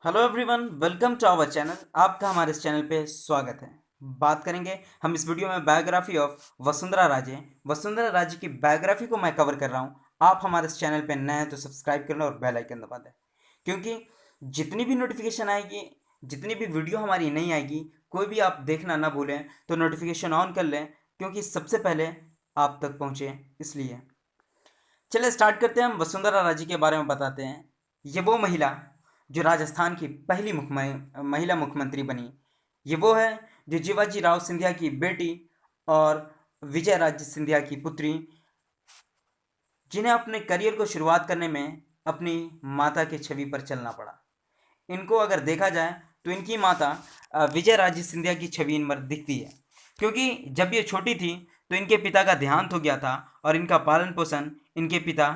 Hello everyone, welcome to our channel. आपका हमारे इस चैनल पे स्वागत है। बात करेंगे हम इस वीडियो में बायोग्राफी ऑफ वसुंधरा राजे। वसुंधरा राजे की बायोग्राफी को मैं कवर कर रहा हूँ। आप हमारे इस चैनल पे नए हैं तो सब्सक्राइब कर लो और बेल आइकन दबा दें, क्योंकि जितनी भी नोटिफिकेशन आएगी, जितनी भी वीडियो हमारी नई आएगी, कोई भी आप देखना ना भूलें तो नोटिफिकेशन ऑन कर लें, क्योंकि सबसे पहले आप तक पहुँचे इसलिए। चलिए स्टार्ट करते हैं। हम वसुंधरा राजे के बारे में बताते हैं। ये वो महिला जो राजस्थान की पहली महिला मुख्यमंत्री बनी। ये वो है जो जीवाजी राव सिंधिया की बेटी और विजय राजे सिंधिया की पुत्री, जिन्हें अपने करियर को शुरुआत करने में अपनी माता की छवि पर चलना पड़ा। इनको अगर देखा जाए तो इनकी माता विजय राजे सिंधिया की छवि इन पर दिखती है, क्योंकि जब ये छोटी थी तो इनके पिता का देहांत हो गया था और इनका पालन पोषण इनके पिता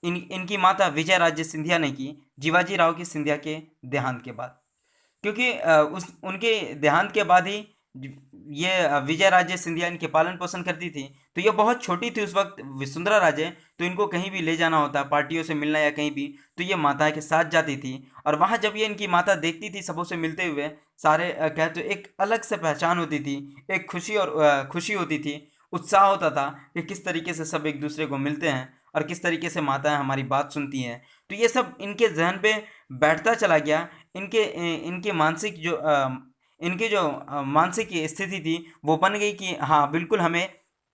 इनकी माता विजय राजे सिंधिया ने की जीवाजी राव की सिंधिया के देहांत के बाद। क्योंकि उस उनके देहांत के बाद ही ये विजय राजे सिंधिया इनके पालन पोषण करती थी। तो ये बहुत छोटी थी उस वक्त वसुंधरा राजे, तो इनको कहीं भी ले जाना होता, पार्टियों से मिलना या कहीं भी, तो ये माता के साथ जाती थी। और वहाँ जब ये इनकी माता देखती थी सबों से मिलते हुए, सारे कहते एक अलग से पहचान होती थी, एक खुशी और खुशी होती थी, उत्साह होता था कि किस तरीके से सब एक दूसरे को मिलते हैं और किस तरीके से माताएं हमारी बात सुनती हैं। तो ये सब इनके जहन पे बैठता चला गया। इनके इनकी मानसिक जो इनकी जो मानसिक स्थिति थी वो बन गई कि हाँ बिल्कुल हमें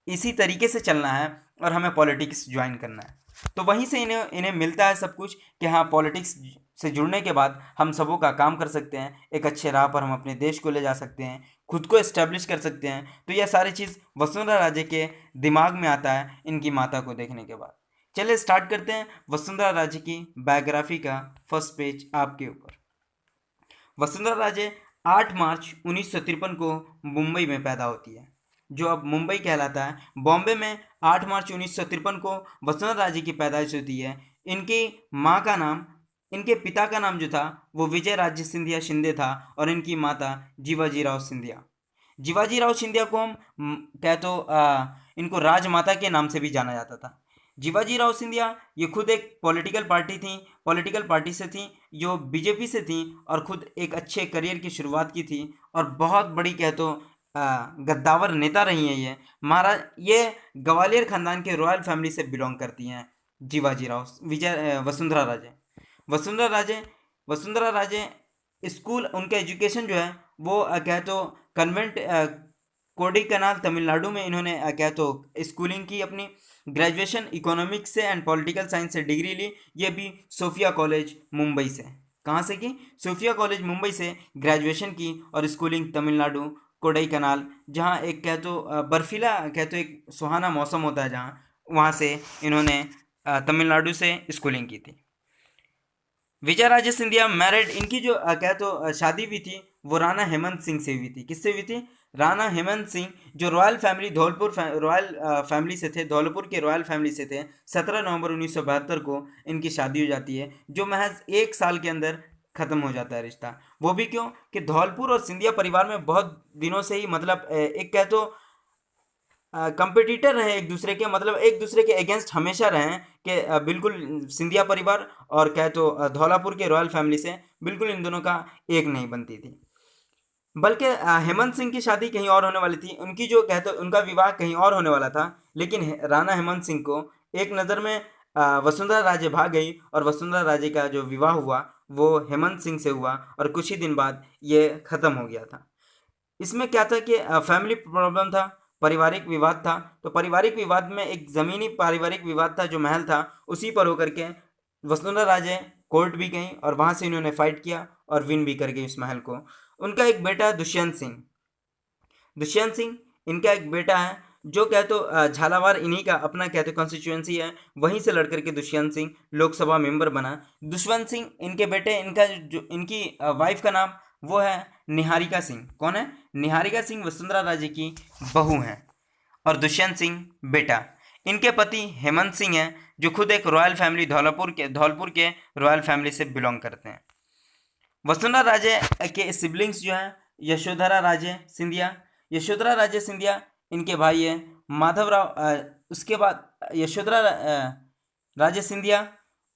इसी तरीके से चलना है और हमें पॉलिटिक्स ज्वाइन करना है। तो वहीं से इन्हें इन्हें मिलता है सब कुछ कि हाँ, पॉलिटिक्स से जुड़ने के बाद हम सबों का काम कर सकते हैं, एक अच्छे राह पर हम अपने देश को ले जा सकते हैं, खुद को इस्टेब्लिश कर सकते हैं। तो यह सारी चीज़ वसुंधरा राजे के दिमाग में आता है इनकी माता को देखने के बाद। चलिए स्टार्ट करते हैं वसुंधरा राजे की बायोग्राफी का फर्स्ट पेज आपके ऊपर। वसुंधरा राजे 8 मार्च 1953 को मुंबई में पैदा होती है, जो अब मुंबई कहलाता है। बॉम्बे में 8 मार्च 1953 को वसुंधरा राजे की पैदाइश होती है। इनकी माँ का नाम, इनके पिता का नाम जो था वो विजय राजे सिंधिया शिंदे था और इनकी माता जीवाजी राव सिंधिया। जीवाजी राव सिंधिया को हम कह तो इनको राजमाता के नाम से भी जाना जाता था। जीवाजी राव सिंधिया ये खुद एक पॉलिटिकल पार्टी से थी, जो बीजेपी से थी, और खुद एक अच्छे करियर की शुरुआत की थी और बहुत बड़ी कह तो गद्दावर नेता रही हैं। ये महाराज, ये ग्वालियर खानदान के रॉयल फैमिली से बिलोंग करती हैं। जीवाजी राव वसुंधरा राजे वसुंधरा राजे वसुंधरा राजे स्कूल, उनका एजुकेशन जो है वो क्या तो कन्वेंट कोडिकनाल तमिलनाडु में इन्होंने क्या तो स्कूलिंग की अपनी। ग्रेजुएशन इकोनॉमिक्स से एंड पॉलिटिकल साइंस से डिग्री ली, ये भी सोफिया कॉलेज मुंबई से। कहाँ से की? सोफिया कॉलेज मुंबई से ग्रेजुएशन की और स्कूलिंग तमिलनाडु कोडाईकनाल, जहाँ एक कह तो बर्फीला कह तो एक सुहाना मौसम होता है जहाँ, वहाँ से इन्होंने तमिलनाडु से स्कूलिंग की थी। विजय राजे सिंधिया मैरिड, इनकी जो क्या तो शादी हुई थी वो राणा हेमंत सिंह से हुई थी। किससे हुई थी? राणा हेमंत सिंह, जो रॉयल फैमिली रॉयल फैमिली से थे, धौलपुर के रॉयल फैमिली से थे। 17 नवंबर 1972 को इनकी शादी हो जाती है, जो महज 1 साल के अंदर खत्म हो जाता है रिश्ता। वो भी क्यों? कि धौलपुर और सिंधिया परिवार में बहुत दिनों से ही, मतलब एक कह तो कंपटीटर रहे एक दूसरे के, मतलब एक दूसरे के अगेंस्ट हमेशा रहे कि बिल्कुल सिंधिया परिवार और कह तो धौलापुर के रॉयल फैमिली से बिल्कुल इन दोनों का एक नहीं बनती थी। बल्कि हेमंत सिंह की शादी कहीं और होने वाली थी, उनकी जो कहते उनका विवाह कहीं और होने वाला था, लेकिन राणा हेमंत सिंह को एक नज़र में वसुंधरा राजे भाग गई और वसुंधरा राजे का जो विवाह हुआ वो हेमंत सिंह से हुआ और कुछ ही दिन बाद ये ख़त्म हो गया था। इसमें क्या था कि फैमिली प्रॉब्लम था, पारिवारिक विवाद था। तो पारिवारिक विवाद में एक ज़मीनी पारिवारिक विवाद था, जो महल था उसी पर होकर के वसुंधरा राजे कोर्ट भी गई और वहाँ से इन्होंने फाइट किया और विन भी कर गई उस महल को। उनका एक बेटा दुष्यंत सिंह, इनका एक बेटा है, जो कह तो झालावाड़ इन्हीं का अपना कहते कॉन्स्टिट्यूएंसी है, वहीं से लड़कर के दुष्यंत सिंह लोकसभा मेंबर बना। दुष्यंत सिंह इनके बेटे, इनका जो इनकी वाइफ का नाम वो है निहारिका सिंह। कौन है? निहारिका सिंह वसुंधरा राजे की बहू हैं और दुष्यंत सिंह बेटा। इनके पति हेमंत सिंह हैं, जो खुद एक रॉयल फैमिली धौलपुर के रॉयल फैमिली से बिलोंग करते हैं। वसुंधरा राजे के सिबलिंग्स जो हैं यशोधरा राजे सिंधिया, इनके भाई हैं माधवराव। उसके बाद यशोधरा राजे सिंधिया,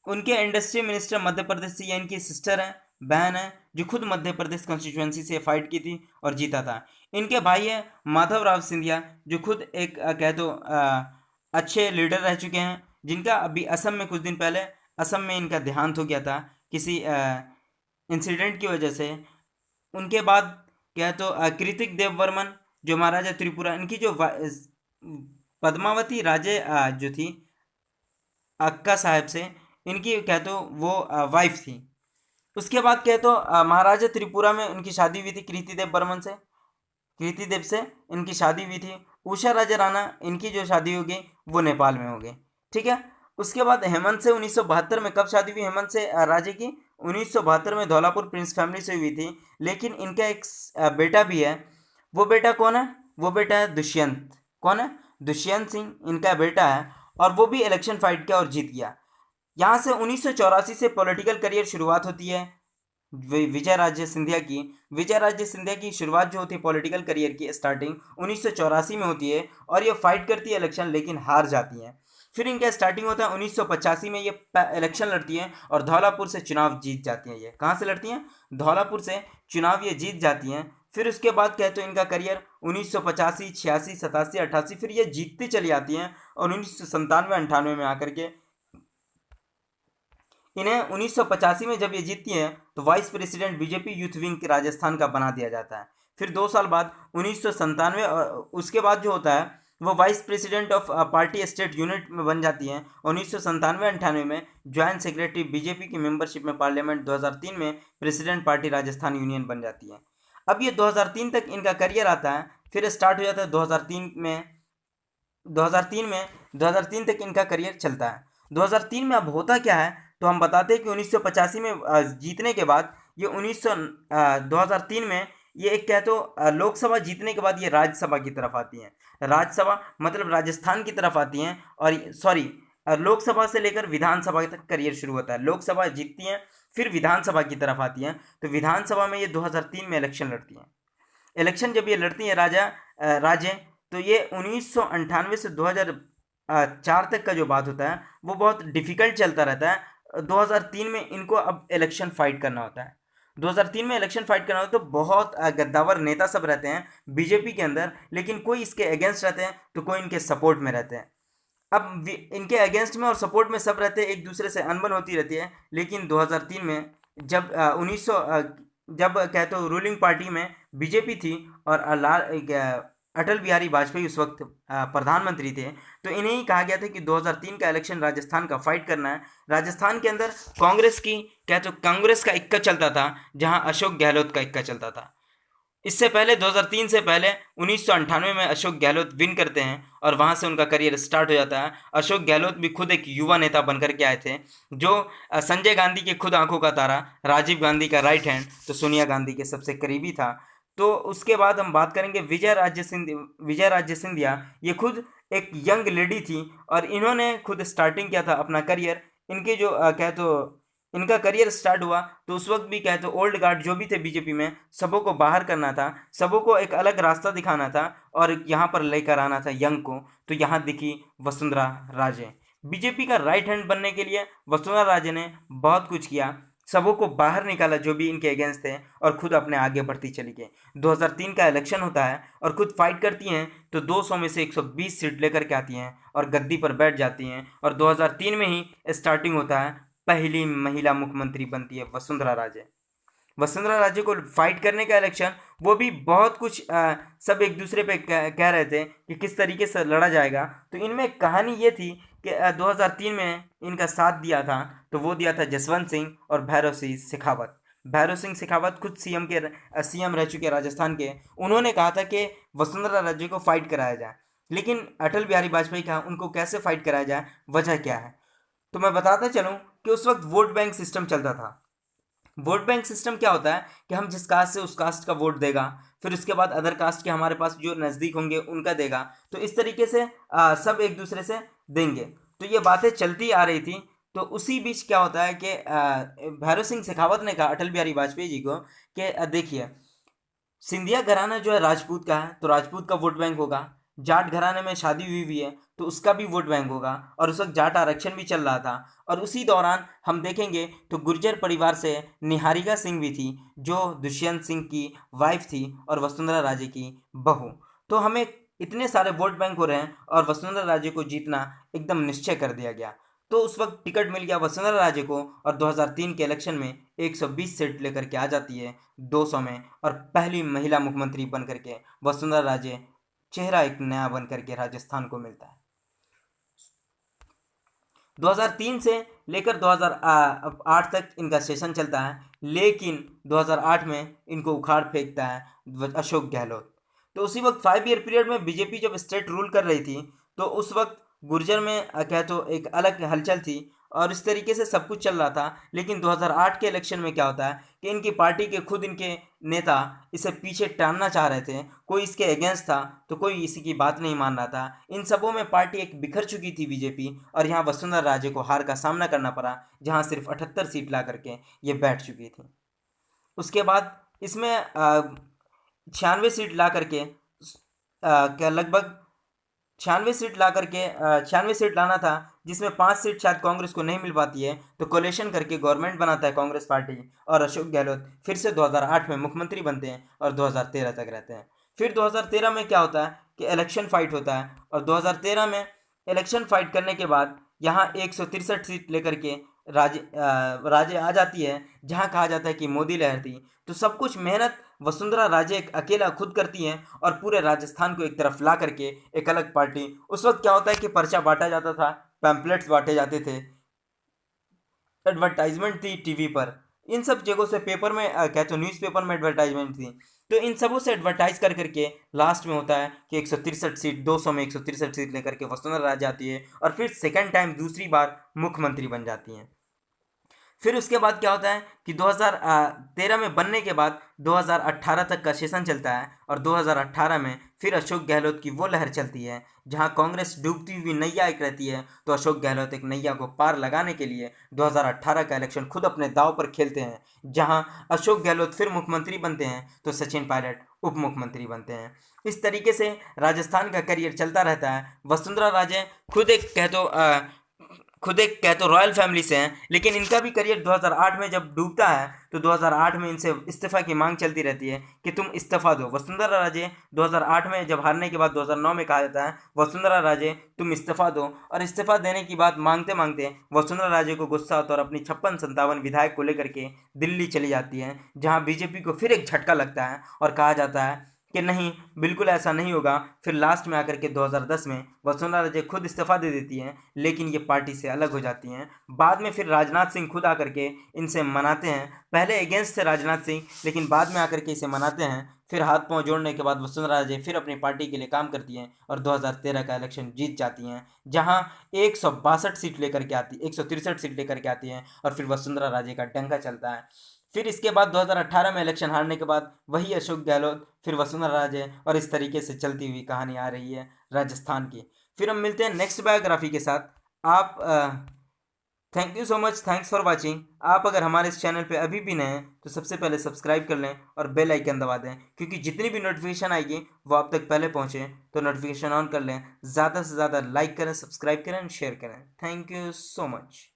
उनके इंडस्ट्री मिनिस्टर मध्य प्रदेश से, ये इनकी सिस्टर हैं। बहन है जो खुद मध्य प्रदेश कॉन्स्टिट्यूएंसी से फाइट की थी और जीता था। इनके भाई है माधवराव सिंधिया जो खुद एक कह दो अच्छे लीडर रह चुके हैं, जिनका अभी असम में कुछ दिन पहले असम में इनका देहांत हो गया था किसी इंसिडेंट की वजह से। उनके बाद क्या तो कृतिक देव वर्मन जो महाराजा त्रिपुरा, इनकी जो पद्मावती राजे जो थी अक्का साहब से, इनकी क्या तो वो वाइफ थी। उसके बाद क्या तो महाराजा त्रिपुरा में उनकी शादी हुई थी कीर्तिदेव बर्मन से, कीर्तिदेव से इनकी शादी हुई थी। उषा राजा राणा इनकी जो शादी होगी वो नेपाल में होगी, ठीक है। उसके बाद हेमंत से 1972 में कब शादी हुई हेमंत से राजे की? 1972 में धौलापुर प्रिंस फैमिली से हुई थी। लेकिन इनका एक बेटा भी है। वो बेटा कौन है? वो बेटा है दुष्यंत। कौन है? दुष्यंत सिंह इनका बेटा है। और वो भी इलेक्शन फाइट किया और जीत गया। यहाँ से 1984 से पॉलिटिकल करियर शुरुआत होती है विजय राजे सिंधिया की। विजय राजे सिंधिया की शुरुआत जो होती है पॉलिटिकल करियर की स्टार्टिंग 1984 में होती है और ये फाइट करती है इलेक्शन, लेकिन हार जाती हैं। फिर इनका स्टार्टिंग होता है 1985 में, ये इलेक्शन लड़ती हैं और धौलापुर से चुनाव जीत जाती हैं। ये कहाँ से लड़ती हैं? धौलापुर से चुनाव ये जीत जाती हैं। फिर उसके बाद क्या तो इनका करियर 1985, 86, 87, 88 फिर ये जीतती चली आती हैं और 1997, 98 में आकर के इन्हें 1985 में जब ये जीतती हैं तो vice president BJP youth wing के राजस्थान का बना दिया जाता है। फिर 2 साल बाद 1997 उसके बाद जो होता है वो vice president of party state unit में बन जाती हैं। 1997-98 में ज्वाइंट सेक्रेटरी बीजेपी की मेंबरशिप में पार्लियामेंट। 2003 में प्रेसिडेंट पार्टी राजस्थान यूनियन बन जाती है। अब ये 2003 तक इनका करियर आता है। फिर स्टार्ट हो जाता है 2003 में। 2003 तक इनका करियर चलता है। 2003 में अब होता क्या है तो हम बताते हैं कि 1985 में जीतने के बाद ये 2003 में ये एक कह तो लोकसभा जीतने के बाद ये राज्यसभा की तरफ आती हैं। राज्यसभा मतलब राजस्थान की तरफ आती हैं और सॉरी लोकसभा से लेकर विधानसभा तक करियर शुरू होता है। लोकसभा जीतती हैं फिर विधानसभा की तरफ आती हैं। तो विधानसभा में ये 2003 में इलेक्शन लड़ती हैं। इलेक्शन जब ये लड़ती हैं राजे, तो ये 1998 से 2004 तक का जो बात होता है वो बहुत डिफिकल्ट चलता रहता है। 2003 में इनको अब इलेक्शन फाइट करना होता है। 2003 में इलेक्शन फाइट करना होता है तो बहुत गद्दावर नेता सब रहते हैं बीजेपी के अंदर, लेकिन कोई इसके अगेंस्ट रहते हैं तो कोई इनके सपोर्ट में रहते हैं। अब इनके अगेंस्ट में और सपोर्ट में सब रहते हैं, एक दूसरे से अनबन होती रहती है। लेकिन 2003 में जब 1900 जब कहते हो रूलिंग पार्टी में बीजेपी थी और अटल बिहारी वाजपेयी उस वक्त प्रधानमंत्री थे, तो इन्हें ही कहा गया था कि 2003 का इलेक्शन राजस्थान का फाइट करना है। राजस्थान के अंदर कांग्रेस का इक्का चलता था, जहां अशोक गहलोत का इक्का चलता था। इससे पहले 2003 से पहले 1998 में अशोक गहलोत विन करते हैं और वहां से उनका करियर स्टार्ट हो जाता है। अशोक गहलोत भी खुद एक युवा नेता बनकर के आए थे, जो संजय गांधी के खुद आंखों का तारा, राजीव गांधी का राइट हैंड, तो सोनिया गांधी के सबसे करीबी था। तो उसके बाद हम बात करेंगे विजय राजे सिंधिया। ये खुद एक यंग लेडी थी और इन्होंने खुद स्टार्टिंग किया था अपना करियर। इनके जो कह तो इनका करियर स्टार्ट हुआ तो उस वक्त भी क्या है तो ओल्ड गार्ड जो भी थे बीजेपी में, सबों को बाहर करना था, सबों को एक अलग रास्ता दिखाना था और यहाँ पर लेकर आना था यंग को। तो यहाँ दिखी वसुंधरा राजे। बीजेपी का राइट हैंड बनने के लिए वसुंधरा राजे ने बहुत कुछ किया, सबों को बाहर निकाला जो भी इनके अगेंस्ट थे और खुद अपने आगे बढ़ती चली गई। 2003 का इलेक्शन होता है और खुद फाइट करती हैं तो 200 में से 120 सीट लेकर के आती हैं और गद्दी पर बैठ जाती हैं। और 2003 में ही स्टार्टिंग होता है, पहली महिला मुख्यमंत्री बनती है वसुंधरा राजे। वसुंधरा राजे को फाइट करने का इलेक्शन, वो भी बहुत कुछ सब एक दूसरे पे कह रहे थे कि किस तरीके से लड़ा जाएगा। तो इनमें कहानी ये थी कि 2003 में इनका साथ दिया था, तो वो दिया था जसवंत सिंह और भैरव सिंह शेखावत। भैरव सिंह शेखावत खुद सीएम रह चुके राजस्थान के। उन्होंने कहा था कि वसुंधरा राजे को फाइट कराया जाए, लेकिन अटल बिहारी वाजपेयी कहा उनको कैसे फाइट कराया जाए, वजह क्या है। तो मैं बताता चलूँ कि उस वक्त वोट बैंक सिस्टम चलता था। वोट बैंक सिस्टम क्या होता है कि हम जिस कास्ट से उस कास्ट का वोट देगा, फिर उसके बाद अदर कास्ट के हमारे पास जो नज़दीक होंगे उनका देगा। तो इस तरीके से सब एक दूसरे से देंगे। तो ये बातें चलती आ रही थी। तो उसी बीच क्या होता है कि भैरव सिंह शेखावत ने कहा अटल बिहारी वाजपेयी जी को कि देखिए, सिंधिया घराना जो है राजपूत का है, तो राजपूत का वोट बैंक होगा। जाट घराने में शादी हुई है तो उसका भी वोट बैंक होगा, और उस वक्त जाट आरक्षण भी चल रहा था। और उसी दौरान हम देखेंगे तो गुर्जर परिवार से निहारिका सिंह भी थी, जो दुष्यंत सिंह की वाइफ थी और वसुंधरा राजे की बहू। तो हमें इतने सारे वोट बैंक हो रहे हैं और वसुंधरा राजे को जीतना एकदम निश्चय कर दिया गया। तो उस वक्त टिकट मिल गया वसुंधरा राजे को, और 2003 के इलेक्शन में 120 सीट लेकर के आ जाती है 200 में, और पहली महिला मुख्यमंत्री बन करके वसुंधरा राजे चेहरा एक नया बन करके राजस्थान को मिलता है। 2003 से लेकर 2008 तक इनका सेशन चलता है, लेकिन 2008 में इनको उखाड़ फेंकता है अशोक गहलोत। तो उसी वक्त 5 ईयर पीरियड में बीजेपी जब स्टेट रूल कर रही थी, तो उस वक्त गुर्जर में क्या तो एक अलग हलचल थी और इस तरीके से सब कुछ चल रहा था। लेकिन 2008 के इलेक्शन में क्या होता है कि इनकी पार्टी के खुद इनके नेता इसे पीछे टानना चाह रहे थे, कोई इसके अगेंस्ट था तो कोई इसी की बात नहीं मान रहा था। इन सबों में पार्टी एक बिखर चुकी थी बीजेपी, और यहाँ वसुंधरा राजे को हार का सामना करना पड़ा, जहाँ सिर्फ 78 सीट ला करके ये बैठ चुकी थी। उसके बाद इसमें 96 सीट ला करके क्या लगभग 96 सीट लाना था, जिसमें 5 सीट शायद कांग्रेस को नहीं मिल पाती है, तो कोलेशन करके गवर्नमेंट बनाता है कांग्रेस पार्टी, और अशोक गहलोत फिर से 2008 में मुख्यमंत्री बनते हैं और 2013 तक रहते हैं। फिर 2013 में क्या होता है कि इलेक्शन फाइट होता है, और 2013 में इलेक्शन फाइट करने के बाद यहाँ 163 सीट लेकर के राजे आ जाती है, जहाँ कहा जाता है कि मोदी लहर थी। तो सब कुछ मेहनत वसुंधरा राजे अकेला खुद करती हैं, और पूरे राजस्थान को एक तरफ ला करके एक अलग पार्टी। उस वक्त क्या होता है कि पर्चा बांटा जाता था, पैम्पलेट्स बांटे जाते थे, एडवर्टाइजमेंट थी टीवी पर, इन सब जगहों से पेपर में क्या तो न्यूज़पेपर में एडवर्टाइजमेंट थी। तो इन सबों से एडवर्टाइज कर करके लास्ट में होता है कि 163 सीट, 200 में 163 सीट लेकर के वसुंधरा राजे आती है, और फिर सेकंड टाइम दूसरी बार मुख्यमंत्री बन जाती हैं। फिर उसके बाद क्या होता है कि 2013 में बनने के बाद 2018 तक का सेशन चलता है, और 2018 में फिर अशोक गहलोत की वो लहर चलती है, जहां कांग्रेस डूबती हुई नैया एक रहती है, तो अशोक गहलोत एक नैया को पार लगाने के लिए 2018 का इलेक्शन खुद अपने दांव पर खेलते हैं, जहां अशोक गहलोत फिर मुख्यमंत्री बनते हैं तो सचिन पायलट उप मुख्यमंत्री बनते हैं। इस तरीके से राजस्थान का करियर चलता रहता है। वसुंधरा राजे खुद एक कह तो रॉयल फैमिली से हैं, लेकिन इनका भी करियर 2008 में जब डूबता है तो 2008 में इनसे इस्तीफा की मांग चलती रहती है कि तुम इस्तीफा दो। वसुंधरा राजे 2008 में जब हारने के बाद 2009 में कहा जाता है वसुंधरा राजे तुम इस्तीफा दो, और इस्तीफा देने की बात मांगते मांगते वसुंधरा राजे को गुस्सा आता है और अपनी 56-57 विधायक को लेकर के दिल्ली चली जाती हैं, जहाँ बीजेपी को फिर एक झटका लगता है और कहा जाता है कि नहीं, बिल्कुल ऐसा नहीं होगा। फिर लास्ट में आकर के 2010 में वसुंधरा राजे खुद इस्तीफा दे देती हैं, लेकिन ये पार्टी से अलग हो जाती हैं। बाद में फिर राजनाथ सिंह खुद आकर के इनसे मनाते हैं, पहले अगेंस्ट थे राजनाथ सिंह, लेकिन बाद में आकर के इसे मनाते हैं। फिर हाथ पांव जोड़ने के बाद वसुंधरा राजे फिर अपनी पार्टी के लिए काम करती हैं और 2013 का इलेक्शन जीत जाती हैं, जहां 162 सीट लेकर के आती 163 सीट लेकर के आती हैं, और फिर वसुंधरा राजे का डंका चलता है। फिर इसके बाद 2018 में इलेक्शन हारने के बाद वही अशोक गहलोत, फिर वसुंधरा राजे, और इस तरीके से चलती हुई कहानी आ रही है राजस्थान की। फिर हम मिलते हैं नेक्स्ट बायोग्राफी के साथ। आप thank you so much, thanks for watching. आप अगर हमारे इस चैनल पे अभी भी नए हैं तो सबसे पहले सब्सक्राइब कर लें और बेल आइकन दबा दें, क्योंकि जितनी भी नोटिफिकेशन आएगी वो आप तक पहले पहुँचे, तो नोटिफिकेशन ऑन कर लें। ज़्यादा से ज़्यादा लाइक करें, सब्सक्राइब करें, शेयर करें। Thank you so much.